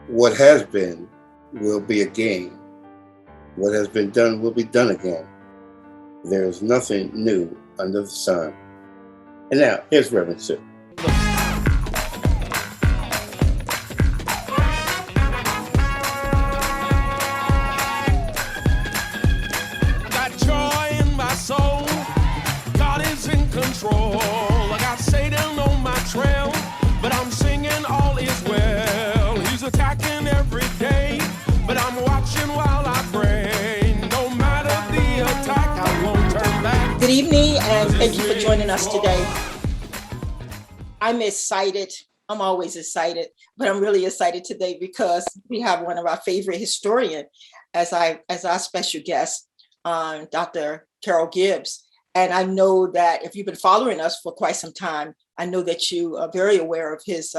What has been will be again. What has been done will be done again. There is nothing new under the sun. And now, here's Reverend Sue. Got joy in my soul. God is in control. I got Satan on my trail, but I'm singing all is well. He's attacking every day, but I'm watching while I pray. No matter the attack, I won't turn back. Good evening, and thank you for joining us today. I'm excited. I'm always excited, but I'm really excited today because we have one of our favorite historians as our special guest, Dr. CR Gibbs. And I know that if you've been following us for quite some time, I know that you are very aware of his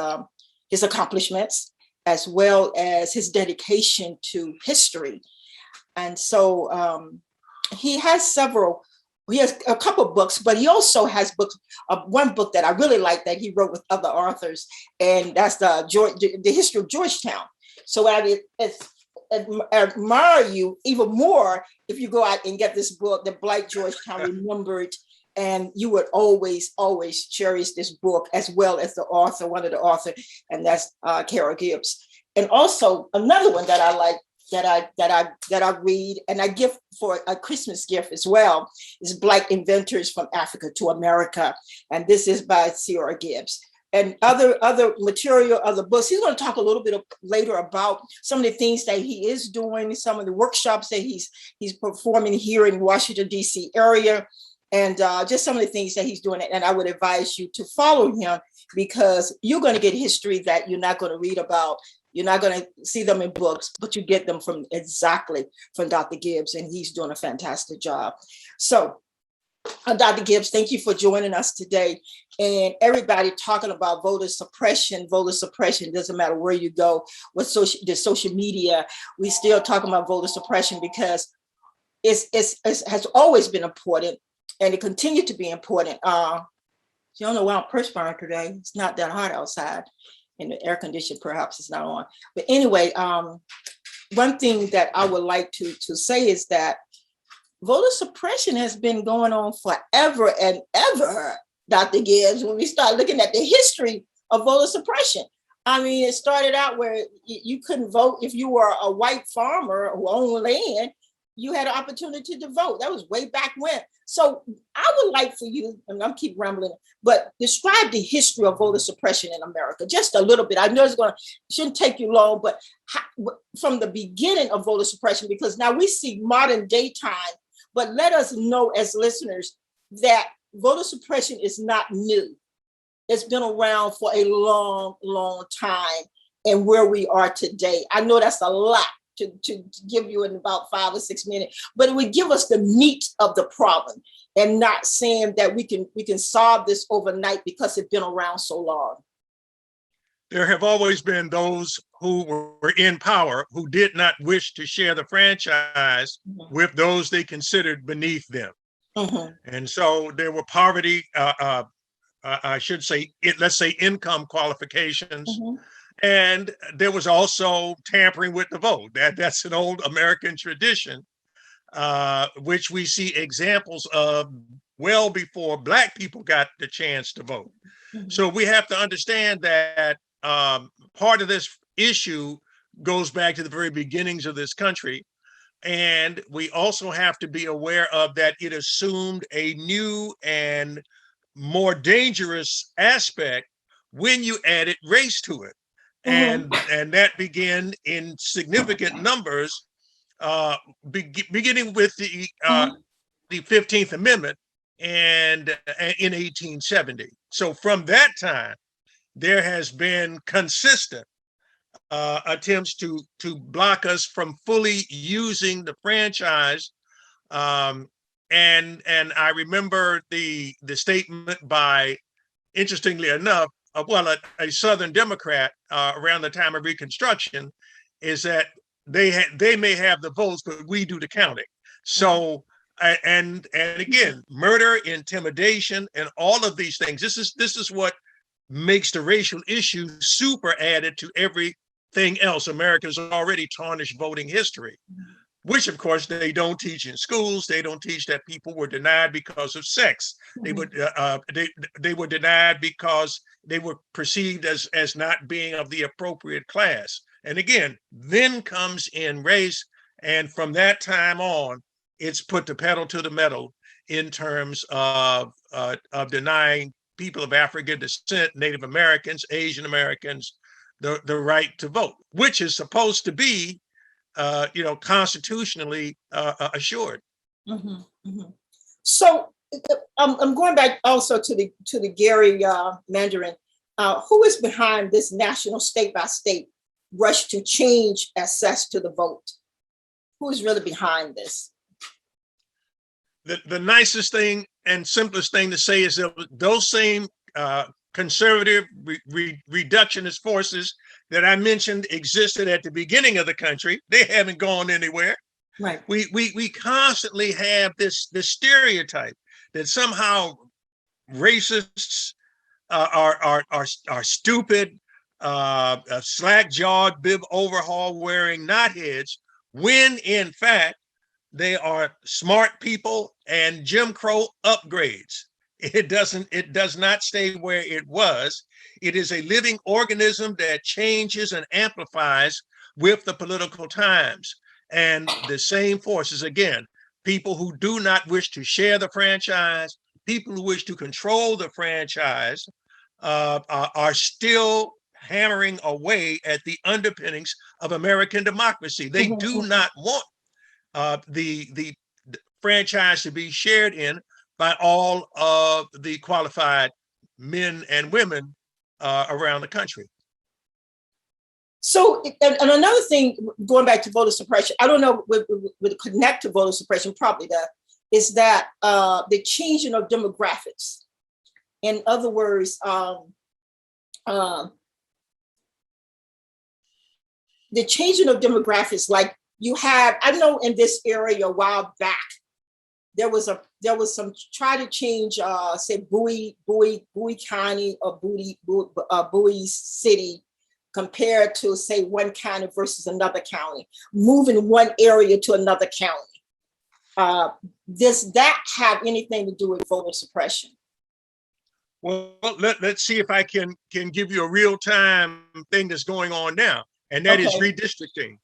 accomplishments as well as his dedication to history. And so he has a couple of books, but he also has books. One book that I really like that he wrote with other authors, and that's the history of Georgetown. So I admire you even more if you go out and get this book, The Black Georgetown Remembered, and you would always cherish this book as well as the author, one of the authors, and that's CR Gibbs. And also another one that I like, that I read and I give for a Christmas gift as well is Black Inventors from Africa to America, and this is by CR Gibbs. And other material, other books. He's going to talk a little bit later about some of the things that he is doing, some of the workshops that he's performing here in Washington D.C. area, and just some of the things that he's doing. And I would advise you to follow him because you're going to get history that you're not going to read about. You're not going to see them in books, but you get them from Dr. Gibbs, and he's doing a fantastic job. So, Dr. Gibbs, thank you for joining us today. And everybody talking about voter suppression doesn't matter where you go, the social media, we still talking about voter suppression because it has always been important, and it continued to be important. You don't know why I'm perspiring today. It's not that hot outside. And the air condition perhaps is not on. But anyway, one thing that I would like to say is that voter suppression has been going on forever and ever, Dr. Gibbs, when we start looking at the history of voter suppression. I mean, it started out where you couldn't vote if you were a white farmer who owned land. You had an opportunity to vote. That was way back when. So I would like for you, and I'm keep rambling, but describe the history of voter suppression in America, just a little bit. I know it shouldn't take you long, but from the beginning of voter suppression, because now we see modern day time, but let us know as listeners that voter suppression is not new. It's been around for a long, long time, and where we are today. I know that's a lot to give you in about 5 or 6 minutes, but it would give us the meat of the problem, and not saying that we can solve this overnight because it's been around so long. There have always been those who were in power who did not wish to share the franchise with those they considered beneath them. And so there were poverty, I should say, let's say income qualifications. And there was also tampering with the vote. That's an old American tradition, which we see examples of well before Black people got the chance to vote. So we have to understand that part of this issue goes back to the very beginnings of this country. And we also have to be aware of that it assumed a new and more dangerous aspect when you added race to it. And that began in significant numbers, beginning with the 15th Amendment and in 1870. So from that time, there has been consistent attempts to block us from fully using the franchise. And I remember the statement by, interestingly enough, a Southern Democrat around the time of Reconstruction, is that they may have the votes, but we do the counting. So, and again, murder, intimidation, and all of these things. This is what makes the racial issue super added to every everything else. America's already tarnished voting history, which of course they don't teach in schools. They don't teach that people were denied because of sex. They were denied because they were perceived as not being of the appropriate class. And again, then comes in race, and from that time on, it's put the pedal to the metal in terms of denying people of African descent, Native Americans, Asian Americans, the right to vote, which is supposed to be, constitutionally assured. Mm-hmm, mm-hmm. So I'm going back also to the Gary Mandarin. Who is behind this national state-by-state rush to change access to the vote? Who is really behind this? The nicest thing and simplest thing to say is that those same conservative reductionist forces that I mentioned existed at the beginning of the country. They haven't gone anywhere. Right. We constantly have this stereotype that somehow racists are stupid, slack-jawed, bib overhaul wearing knotheads, when in fact they are smart people and Jim Crow upgrades. It does not stay where it was. It is a living organism that changes and amplifies with the political times. And the same forces, again, people who do not wish to share the franchise, people who wish to control the franchise, are still hammering away at the underpinnings of American democracy. They do not want the franchise to be shared in by all of the qualified men and women around the country. So, and another thing, going back to voter suppression, I don't know, would connect to voter suppression, probably that, is that the changing of demographics. In other words, the changing of demographics, like you have, I know in this area a while back, there was some try to change, say Bowie County or Bowie City compared to say one county versus another county, moving one area to another county. Does that have anything to do with voter suppression? Well, let's see if I can give you a real-time thing that's going on now, and that is redistricting.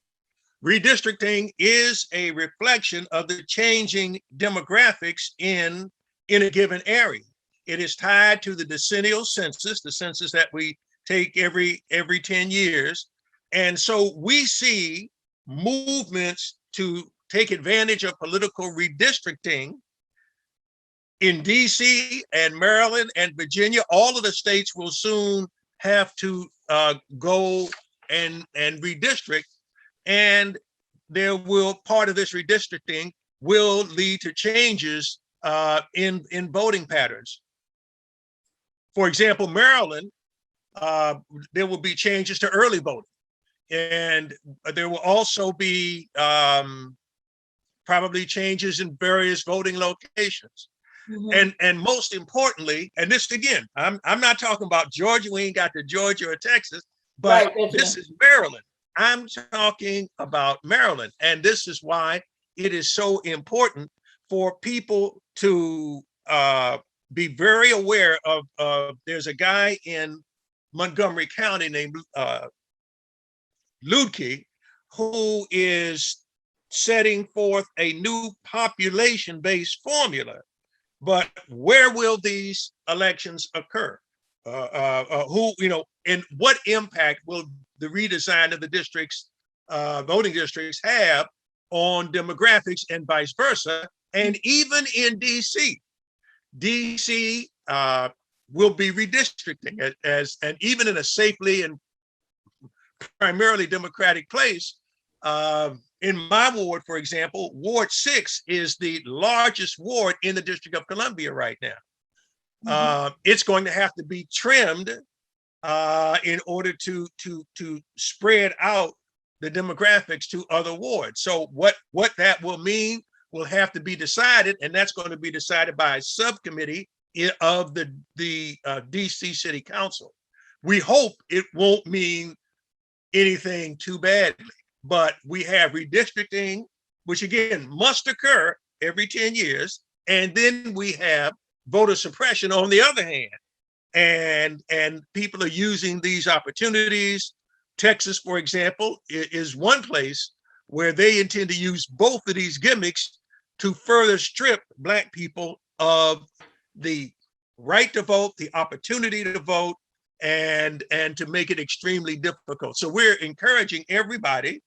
Redistricting is a reflection of the changing demographics in a given area. It is tied to the decennial census, the census that we take every 10 years. And so we see movements to take advantage of political redistricting in DC and Maryland and Virginia. All of the states will soon have to go and redistrict. And part of this redistricting will lead to changes in voting patterns. For example, Maryland, there will be changes to early voting. And there will also be probably changes in various voting locations. Mm-hmm. And most importantly, and this again, I'm not talking about Georgia, we ain't got to Georgia or Texas, but right, this is Maryland. I'm talking about Maryland. And this is why it is so important for people to be very aware of there's a guy in Montgomery County named Ludke, who is setting forth a new population-based formula. But where will these elections occur? And what impact will the redesign of the districts, voting districts, have on demographics and vice versa? And even in DC will be redistricting and even in a safely and primarily Democratic place. In my ward, for example, Ward 6 is the largest ward in the District of Columbia right now. Mm-hmm. It's going to have to be trimmed in order to spread out the demographics to other wards. So what that will mean will have to be decided, and that's going to be decided by a subcommittee of the DC City Council. We hope it won't mean anything too badly. But we have redistricting, which again must occur every 10 years. And then we have voter suppression on the other hand. And people are using these opportunities. Texas, for example, is one place where they intend to use both of these gimmicks to further strip Black people of the right to vote, the opportunity to vote, and to make it extremely difficult. So we're encouraging everybody,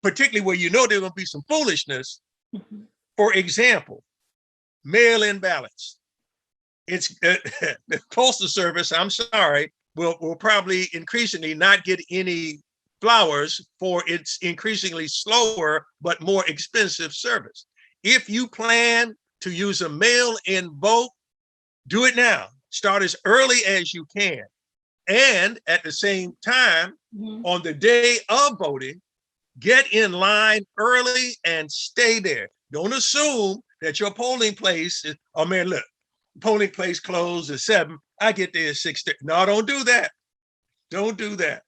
particularly where you know there's going to be some foolishness. For example, mail-in ballots. It's the Postal Service, I'm sorry, will probably increasingly not get any flowers for its increasingly slower but more expensive service. If you plan to use a mail-in vote, do it now. Start as early as you can. And at the same time, on the day of voting, get in line early and stay there. Don't assume that your polling place is, oh man, look, polling place closed at 7. I get there at 6:30. No, don't do that. Don't do that.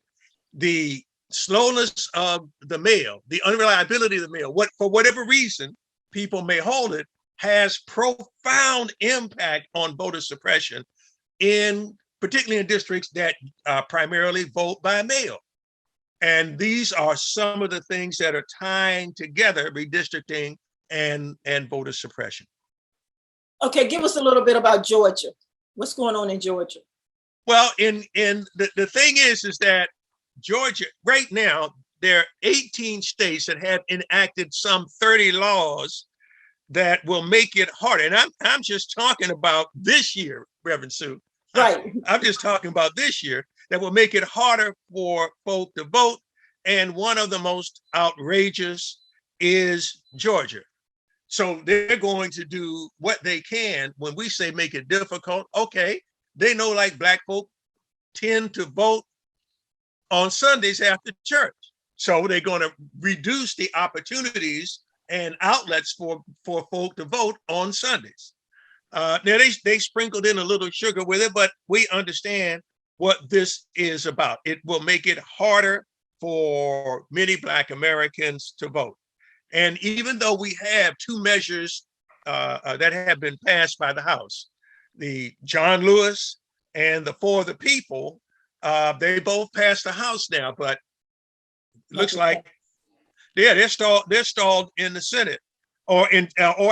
The slowness of the mail, the unreliability of the mail, for whatever reason people may hold it, has profound impact on voter suppression, particularly in districts that primarily vote by mail. And these are some of the things that are tying together redistricting and voter suppression. Okay, give us a little bit about Georgia. What's going on in Georgia? Well, the thing is that Georgia, right now, there are 18 states that have enacted some 30 laws that will make it harder. And I'm just talking about this year, Reverend Sue. Right. I'm just talking about this year that will make it harder for folk to vote. And one of the most outrageous is Georgia. So they're going to do what they can. When we say make it difficult, okay, they know like Black folk tend to vote on Sundays after church. So they're going to reduce the opportunities and outlets for folk to vote on Sundays. Now they sprinkled in a little sugar with it, but we understand what this is about. It will make it harder for many Black Americans to vote. And even though we have two measures that have been passed by the House, the John Lewis and the For the People, they both passed the House now, but it looks like they're stalled in the Senate, or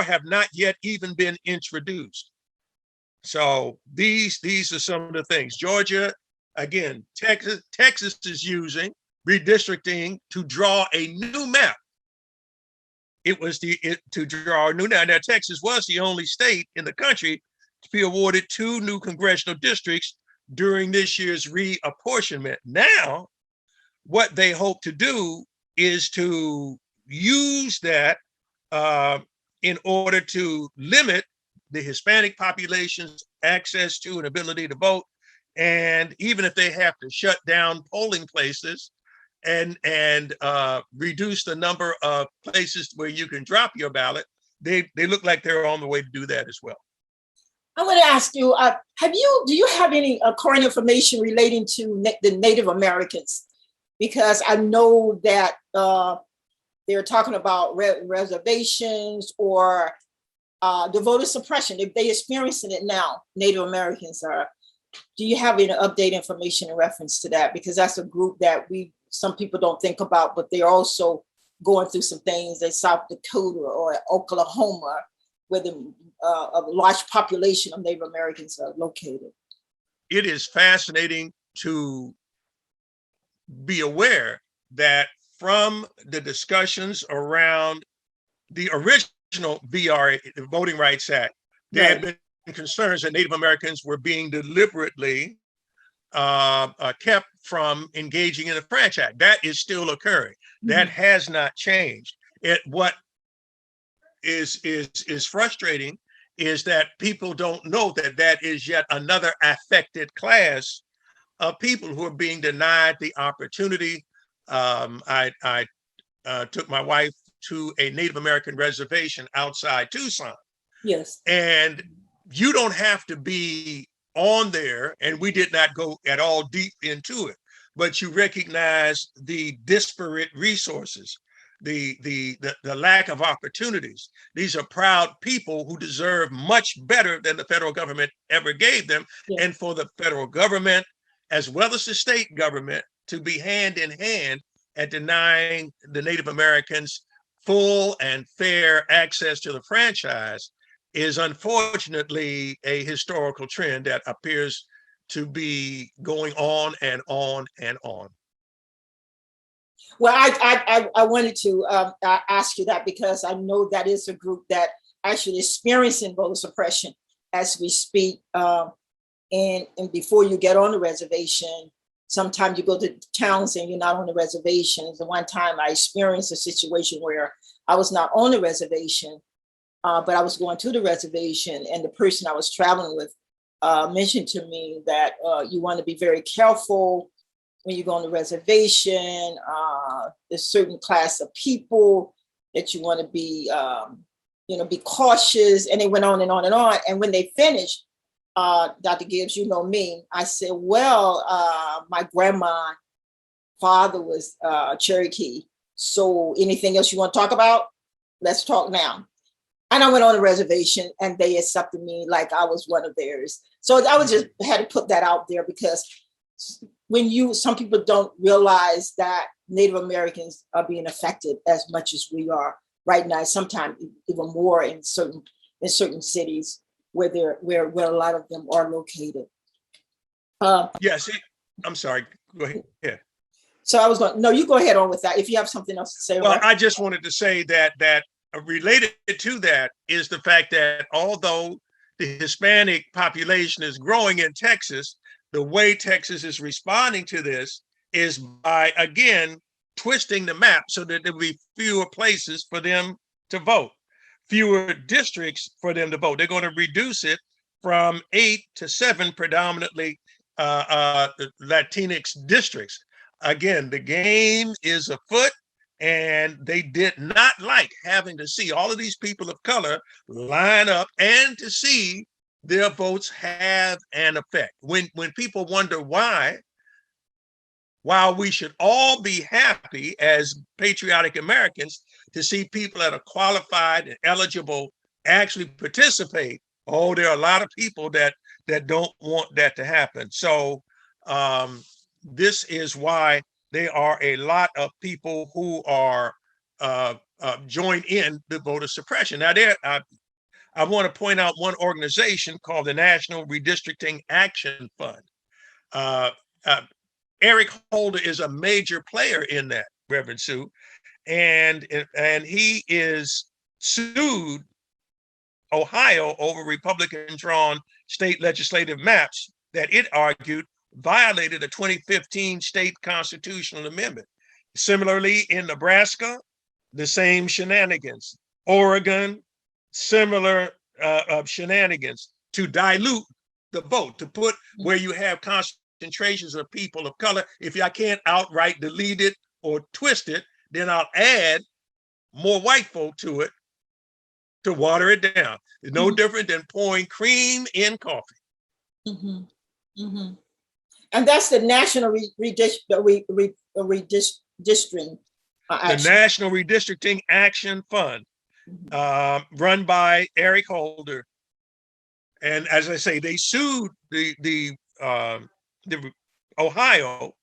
have not yet even been introduced. So these are some of the things. Georgia, again, Texas is using redistricting to draw a new map. It was to draw a new map. Now, Texas was the only state in the country to be awarded 2 new congressional districts during this year's reapportionment. Now, what they hope to do is to use that in order to limit the Hispanic population's access to and ability to vote. And even if they have to shut down polling places and reduce the number of places where you can drop your ballot, they look like they're on the way to do that as well. I want to ask you, do you have any current information relating to the Native Americans? Because I know that they're talking about reservations or the voter suppression. They're experiencing it now, Native Americans are. Do you have any update information in reference to that? Because that's a group that some people don't think about, but they're also going through some things in South Dakota or Oklahoma, where a large population of Native Americans are located. It is fascinating to be aware that from the discussions around the original VRA, the Voting Rights Act, there had been concerns that Native Americans were being deliberately kept from engaging in the Franchise Act. That is still occurring. That has not changed. What is frustrating is that people don't know that is yet another affected class of people who are being denied the opportunity. I took my wife to a Native American reservation outside Tucson. Yes. And you don't have to be on there, and we did not go at all deep into it, but you recognize the disparate resources, the lack of opportunities. These are proud people who deserve much better than the federal government ever gave them. Yeah. And for the federal government, as well as the state government, to be hand in hand at denying the Native Americans full and fair access to the franchise is unfortunately a historical trend that appears to be going on and on and on. Well, I wanted to ask you that because I know that is a group that actually experiencing voter suppression as we speak. And before you get on the reservation, sometimes you go to towns and you're not on the reservation. The one time I experienced a situation where I was not on the reservation, but I was going to the reservation, and the person I was traveling with mentioned to me that you want to be very careful when you go on the reservation. There's a certain class of people that you want to be, be cautious. And they went on and on and on. And when they finished, Dr. Gibbs, you know me, I said, well, my father was Cherokee. So anything else you want to talk about? Let's talk now. And I went on a reservation and they accepted me like I was one of theirs. So I was just had to put that out there because some people don't realize that Native Americans are being affected as much as we are right now, sometimes even more in certain cities where a lot of them are located. Yes, I'm sorry, go ahead. Yeah. So I was going, no, you go ahead on with that. If you have something else to say. Well, right? I just wanted to say that related to that is the fact that although the Hispanic population is growing in Texas, the way Texas is responding to this is by, again, twisting the map so that there will be fewer places for them to vote, fewer districts for them to vote. They're going to reduce it from 8 to 7 predominantly Latinx districts. Again, the game is afoot, and they did not like having to see all of these people of color line up and to see their votes have an effect. When people wonder why, while we should all be happy as patriotic Americans to see people that are qualified and eligible actually participate, there are a lot of people that don't want that to happen. So this is why there are a lot of people who are joined in the voter suppression. Now, I want to point out one organization called the National Redistricting Action Fund. Eric Holder is a major player in that, Reverend Sue, and he is sued Ohio over Republican-drawn state legislative maps that it argued violated a 2015 state constitutional amendment. Similarly, in Nebraska, the same shenanigans. Oregon, similar shenanigans to dilute the vote, to put where you have concentrations of people of color. If I can't outright delete it or twist it, then I'll add more white folk to it to water it down. It's no different than pouring cream in coffee. Mm-hmm. Mm-hmm. And that's the National Redistricting. The National Redistricting Action Fund, run by Eric Holder. And as I say, they sued the Ohio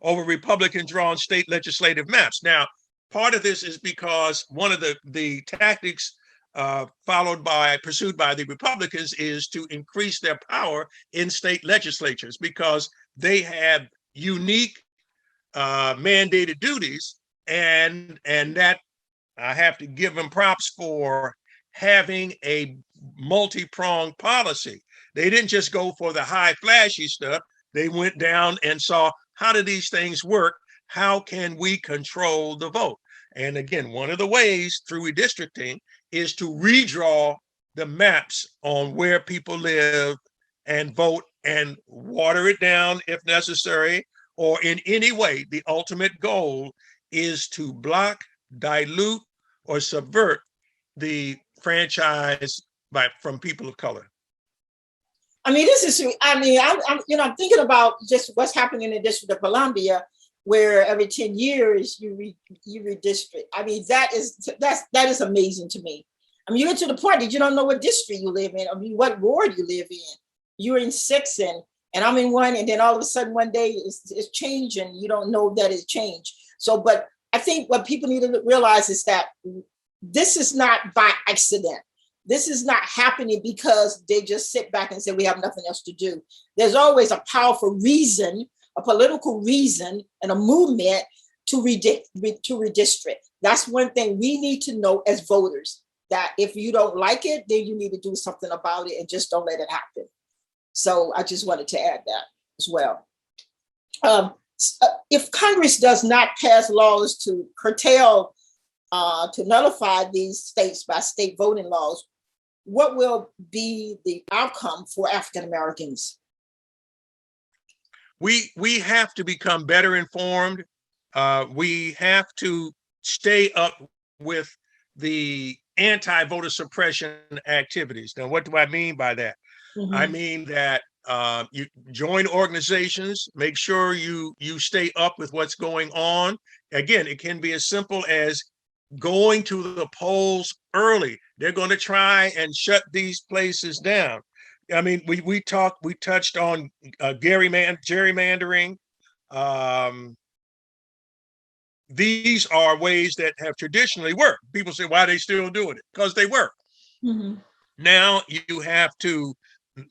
over Republican-drawn state legislative maps. Now, part of this is because one of the tactics pursued by the Republicans is to increase their power in state legislatures because they have unique mandated duties, and that I have to give them props for having a multi-pronged policy. They didn't just go for the high flashy stuff. They went down and saw, how do these things work? How can we control the vote? And again, one of the ways through redistricting is to redraw the maps on where people live and vote and water it down if necessary, or in any way. The ultimate goal is to block, dilute, or subvert the franchise from people of color. I mean, this is, I mean, I'm thinking about just what's happening in the District of Columbia, where every 10 years you redistrict. I mean, that is amazing to me. I mean, you get to the point that you don't know what district you live in. I mean, what ward you live in. You're in 6 and I'm in 1, and then all of a sudden one day it's changing. You don't know that it's changed. So, but I think what people need to realize is that this is not by accident. This is not happening because they just sit back and say, we have nothing else to do. There's always a powerful reason, a political reason, and a movement to redistrict. That's one thing we need to know as voters, that if you don't like it, then you need to do something about it and just don't let it happen. So I just wanted to add that as well. If Congress does not pass laws to curtail, to nullify these states by state voting laws, what will be the outcome for African Americans? We have to become better informed. We have to stay up with the anti-voter suppression activities. Now, what do I mean by that? Mm-hmm. I mean that you join organizations, make sure you stay up with what's going on. Again, it can be as simple as going to the polls early. They're going to try and shut these places down. I mean, we touched on gerrymandering. These are ways that have traditionally worked. People say, why are they still doing it? Because they work. Mm-hmm. Now you have to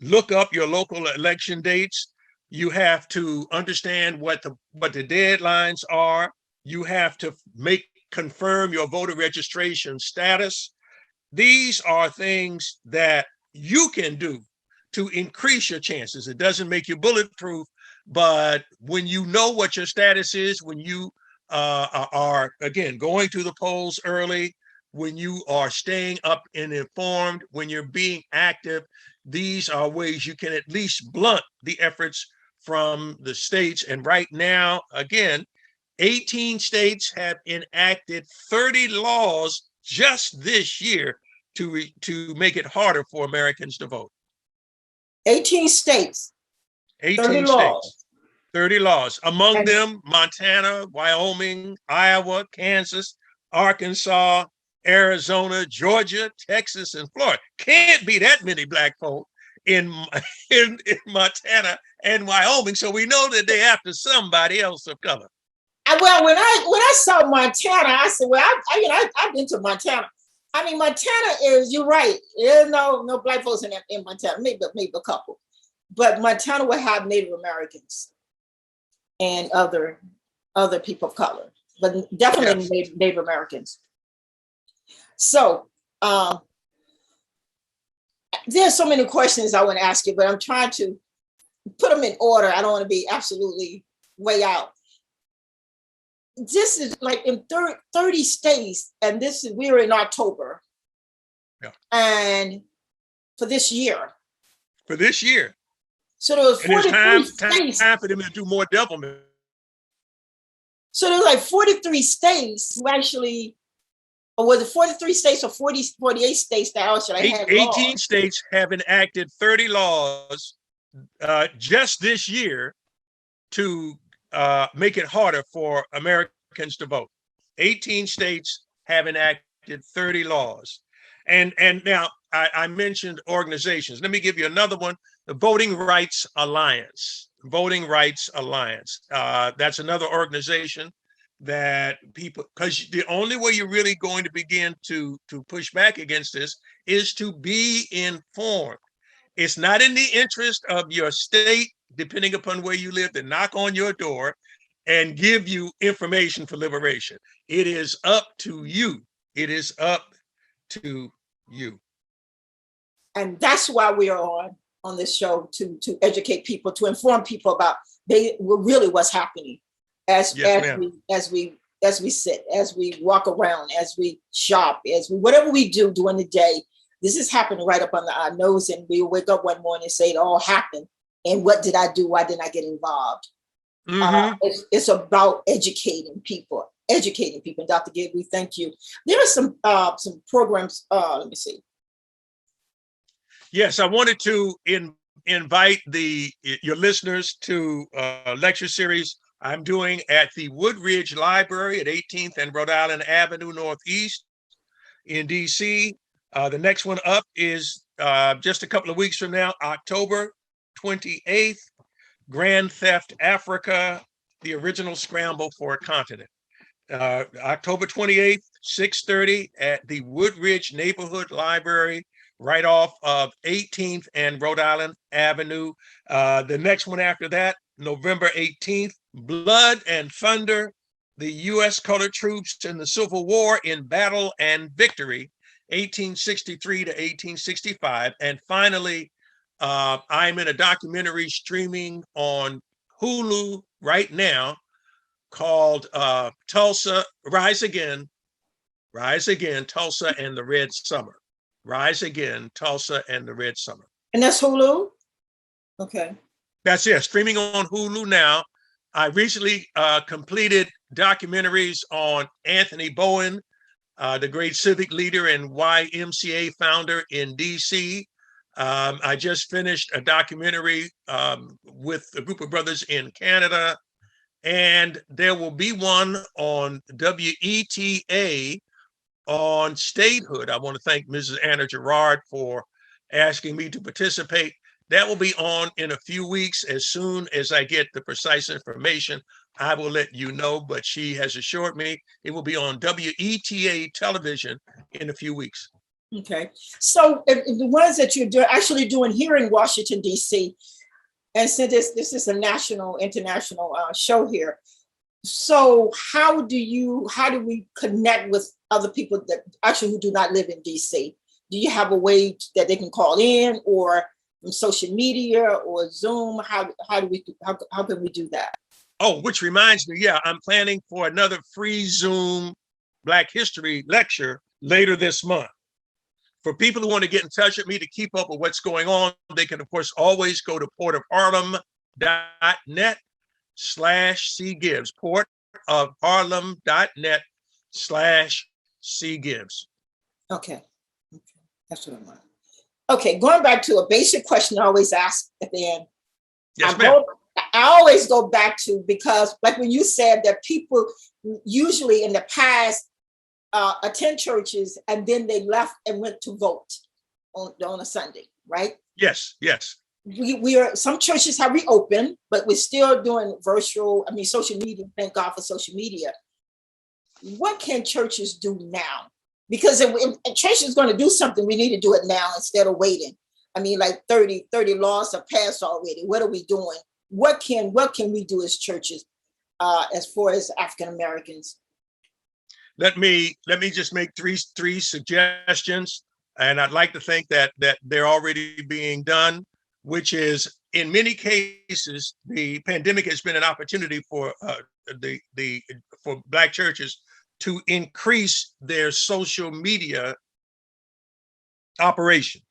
look up your local election dates. You have to understand what the deadlines are. You have to confirm your voter registration status. These are things that you can do to increase your chances. It doesn't make you bulletproof, but when you know what your status is, when you are, again, going to the polls early, when you are staying up and informed, when you're being active, these are ways you can at least blunt the efforts from the states. And right now, again, 18 states have enacted 30 laws just this year to make it harder for Americans to vote. 18 states. 18 states. Laws. 30 laws. Among them, Montana, Wyoming, Iowa, Kansas, Arkansas, Arizona, Georgia, Texas, and Florida. Can't be that many Black folk in Montana and Wyoming. So we know that they're after somebody else of color. Well, when I saw Montana, I said, well, I've been to Montana. I mean, Montana is, you're right. There's no Black folks in Montana, maybe a couple. But Montana will have Native Americans and other people of color, but definitely yes. Native Americans. So there's so many questions I want to ask you, but I'm trying to put them in order. I don't want to be absolutely way out. This is like in 30 states, and we're in October. Yeah. And for this year. For this year. So there was 43 states. Time for them to do more devilment. So there was like 43 states who actually, or was it 43 states or 48 states that actually had 18 laws? States have enacted 30 laws just this year to make it harder for Americans to vote. 18 states have enacted 30 laws. And now I mentioned organizations. Let me give you another one, the Voting Rights Alliance. Voting Rights Alliance. That's another organization that people, because the only way you're really going to begin to push back against this is to be informed. It's not in the interest of your state, depending upon where you live, to knock on your door and give you information for liberation. It is up to you. It is up to you. And that's why we are on this show, to educate people, to inform people about really what's happening as we sit, as we walk around, as we shop, whatever we do during the day. This is happening right up under our nose, and we wake up one morning and say it all happened. And what did I do? Why didn't I get involved? Mm-hmm. It's about educating people. And Dr. Gibbs, we thank you. There are some programs. Let me see. Yes, I wanted to invite your listeners to a lecture series I'm doing at the Woodridge Library at 18th and Rhode Island Avenue Northeast in DC. The next one up is just a couple of weeks from now, October 28th, Grand Theft Africa, the original scramble for a continent. October 28th, 6:30 at the Woodridge Neighborhood Library, right off of 18th and Rhode Island Avenue. The next one after that, November 18th, Blood and Thunder, the U.S. colored troops in the Civil War in Battle and Victory, 1863 to 1865. And finally, I'm in a documentary streaming on Hulu right now called Tulsa, Rise Again, Tulsa and the Red Summer. Rise Again, Tulsa and the Red Summer. And that's Hulu? Okay. That's it, streaming on Hulu now. I recently completed documentaries on Anthony Bowen, the great civic leader and YMCA founder in DC. I just finished a documentary with a group of brothers in Canada, and there will be one on WETA on statehood. I want to thank Mrs. Anna Gerard for asking me to participate. That will be on in a few weeks. As soon as I get the precise information, I will let you know, but she has assured me it will be on WETA television in a few weeks. Okay. So the ones that you're actually doing here in Washington, D.C., and since this is a national, international show here, so how do we connect with other people that actually who do not live in D.C.? Do you have a way that they can call in, or from social media or Zoom? How can we do that? Oh, which reminds me, yeah, I'm planning for another free Zoom Black History lecture later this month. For people who want to get in touch with me to keep up with what's going on, they can, of course, always go to portofharlem.net/C Gibbs, portofharlem.net/C Gibbs. Okay. That's what I want. Okay, going back to a basic question I always ask at the end. Yes, ma'am. I always go back to, because like when you said that people usually in the past attend churches and then they left and went to vote on a Sunday, right? Yes, yes. We are, some churches have reopened, but we're still doing virtual, social media. Thank God for social media. What can churches do now? Because if a church is going to do something, we need to do it now instead of waiting. Like 30 laws have passed already. What are we doing? What can we do as churches as far as African Americans? Let me just make three suggestions, and I'd like to think that they're already being done, which is, in many cases, the pandemic has been an opportunity for for Black churches to increase their social media operation.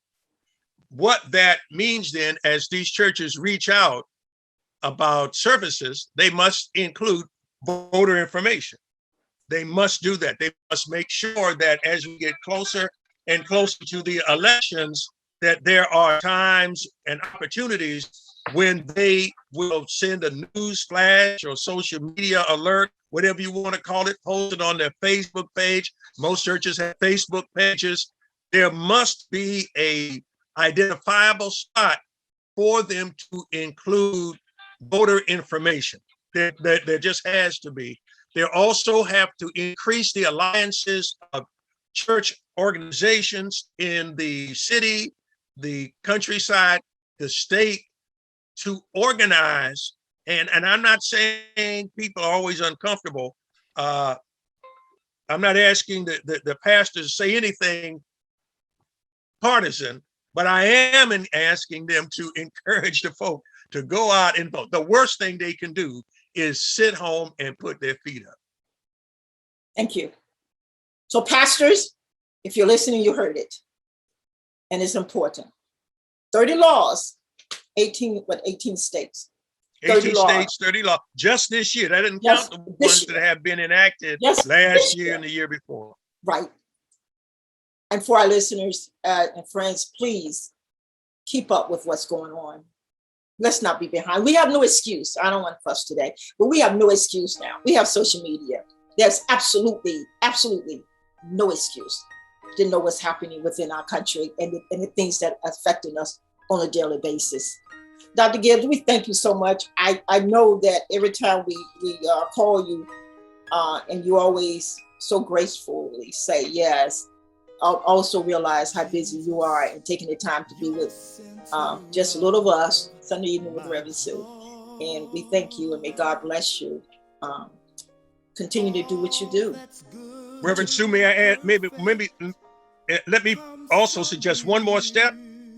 What that means then, as these churches reach out about services, they must include voter information. They must do that. They must make sure that as we get closer and closer to the elections, that there are times and opportunities when they will send a news flash or social media alert, whatever you want to call it, posted on their Facebook page. Most churches have Facebook pages. There must be a identifiable spot for them to include voter information. There just has to be. There also have to increase the alliances of church organizations in the city, the countryside, the state, to organize. And I'm not saying people are always uncomfortable. I'm not asking the pastors to say anything partisan, but I am asking them to encourage the folk to go out and vote. The worst thing they can do is sit home and put their feet up. Thank you. So pastors, if you're listening, you heard it. And it's important. 30 laws, 18 states. 18 states, 30 laws. Just this year. That didn't count the ones that have been enacted last year and the year before. Right. And for our listeners and friends, please keep up with what's going on. Let's not be behind. We have no excuse. I don't want to fuss today, but we have no excuse now. We have social media. There's absolutely no excuse to know what's happening within our country and the things that are affecting us on a daily basis. Dr. Gibbs, we thank you so much. I know that every time we call you, and you always so gracefully say yes. I'll also realize how busy you are and taking the time to be with just a little of us Sunday evening with Reverend Sue. And we thank you and may God bless you. Continue to do what you do. Reverend Sue, may I add, maybe let me also suggest one more step.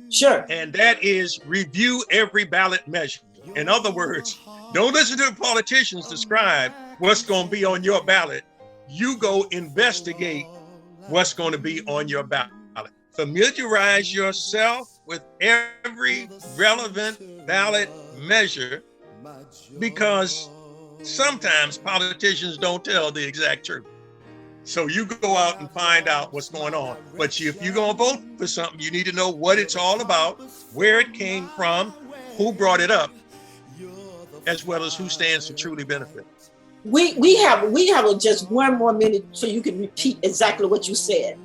Sure. And that is review every ballot measure. In other words, don't listen to the politicians describe what's going to be on your ballot. You go investigate what's going to be on your ballot. Familiarize yourself with every relevant ballot measure, because sometimes politicians don't tell the exact truth. So you go out and find out what's going on. But if you're going to vote for something, you need to know what it's all about, where it came from, who brought it up, as well as who stands to truly benefit. We have just one more minute so you can repeat exactly what you said.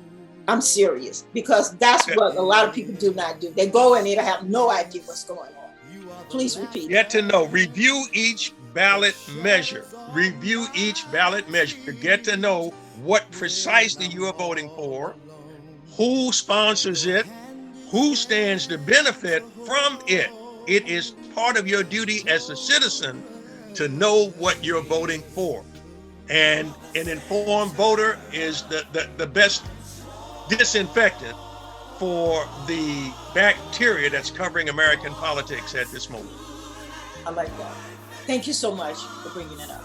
I'm serious, because that's what a lot of people do not do. They go and they have no idea what's going on. Please repeat. Get to know. Review each ballot measure. Review each ballot measure. Get to know what precisely you are voting for, who sponsors it, who stands to benefit from it. It is part of your duty as a citizen to know what you're voting for. And an informed voter is the best disinfectant for the bacteria that's covering American politics at this moment. I like that. Thank you so much for bringing it up.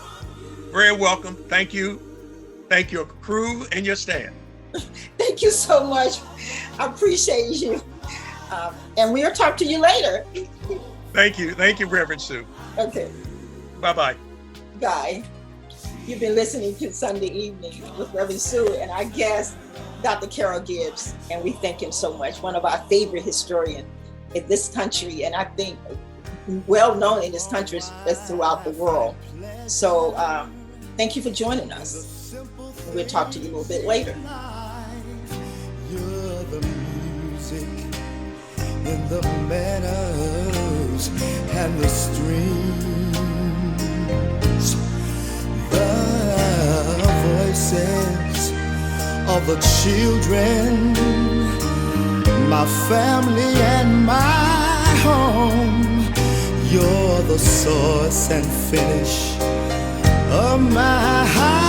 Very welcome. Thank you. Thank your crew and your staff. Thank you so much. I appreciate you. And we'll talk to you later. Thank you. Thank you, Reverend Sue. Okay. Bye-bye. Guy, you've been listening to Sunday Evening with Reverend Sue and our guest, Dr. CR Gibbs. And we thank him so much. One of our favorite historians in this country. And I think well known in this country as throughout the world. So thank you for joining us. We'll talk to you a little bit later. You're the music in the meadows and the streams, the voices of the children, my family and my home. You're the source and finish of my heart.